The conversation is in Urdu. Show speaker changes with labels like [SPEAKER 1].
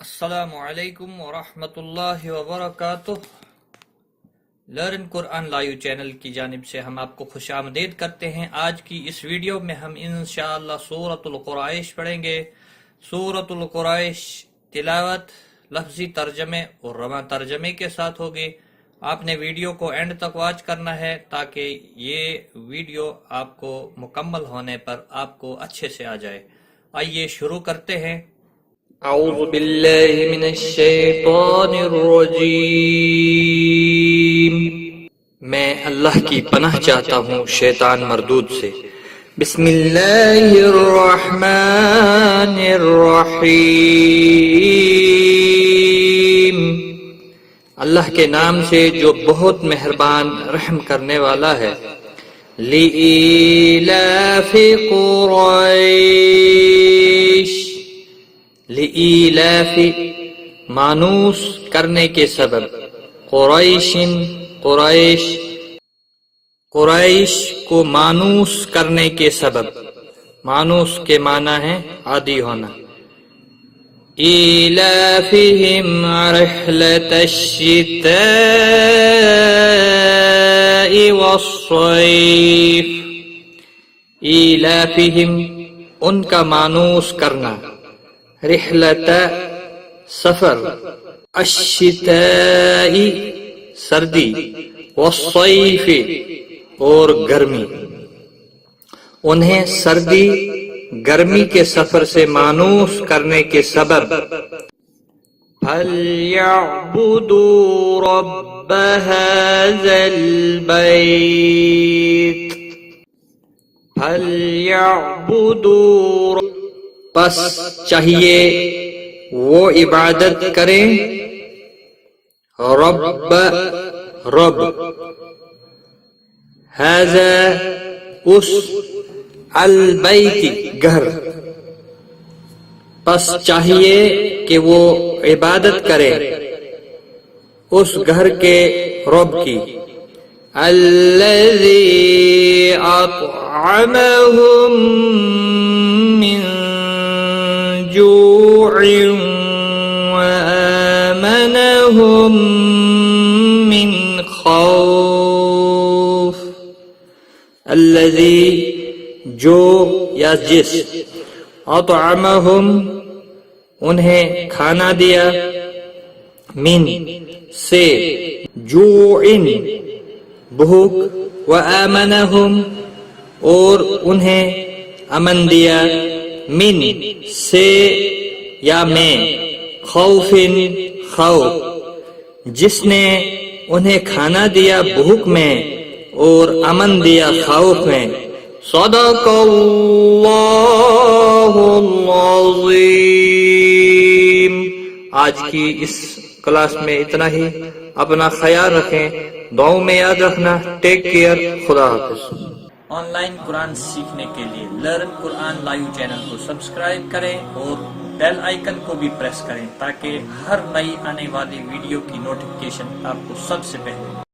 [SPEAKER 1] السلام علیکم ورحمۃ اللہ وبرکاتہ۔ لرن قرآن لائیو چینل کی جانب سے ہم آپ کو خوش آمدید کرتے ہیں۔ آج کی اس ویڈیو میں ہم انشاءاللہ سورۃ القریش پڑھیں گے۔ سورۃ القریش تلاوت لفظی ترجمے اور رواں ترجمے کے ساتھ ہوگی۔ آپ نے ویڈیو کو اینڈ تک واچ کرنا ہے تاکہ یہ ویڈیو آپ کو مکمل ہونے پر آپ کو اچھے سے آ جائے۔ آئیے شروع کرتے ہیں۔ اعوذ باللہ من الشیطان الرجیم۔ میں اللہ کی پناہ چاہتا ہوں شیطان مردود سے۔ بسم اللہ الرحمن الرحیم۔ اللہ کے نام سے جو بہت مہربان رحم کرنے والا ہے۔ لإیلاف قریش، لإیلاف مانوس کرنے کے سبب، قریش قریش کو مانوس کرنے کے سبب، مانوس کے معنی ہے عادی ہونا۔ ایلافہم رحلۃ الشتاء والصیف، ایلافہم ان کا مانوس کرنا، رحلت سفر، الشتاء سردی، والصیف اور گرمی، انہیں سردی گرمی کے سفر سے مانوس کرنے کے سبب۔ فَلْيَعْبُدُوا رَبَّ هَذَا الْبَيْتِ، فَلْيَعْبُدُوا پس چاہیے وہ عبادت کریں رب ھذا اس البیت گھر، پس چاہیے کہ وہ عبادت کرے اس گھر کے رب کی۔ الذی اطعمہم من جوع وآمنہم من خوف، الذی جو یا جس، اطعمہم انہیں کھانا دیا، من سے، جوع بھوک، وآمنہم اور انہیں امن دیا، من سے یا میں، خوف خوف، جس نے انہیں کھانا دیا بھوک میں اور امن دیا خوف میں۔ صدق اللہ العظیم۔ آج کی اس کلاس میں اتنا ہی۔ اپنا خیال رکھیں، دعاؤں میں یاد رکھنا۔ ٹیک کیئر، خدا حافظ۔ آن لائن قرآن سیکھنے کے لیے لرن قرآن لائیو چینل کو سبسکرائب کریں اور بیل آئیکن کو بھی پریس کریں تاکہ ہر نئی آنے والی ویڈیو کی نوٹیفیکیشن آپ کو سب سے پہلے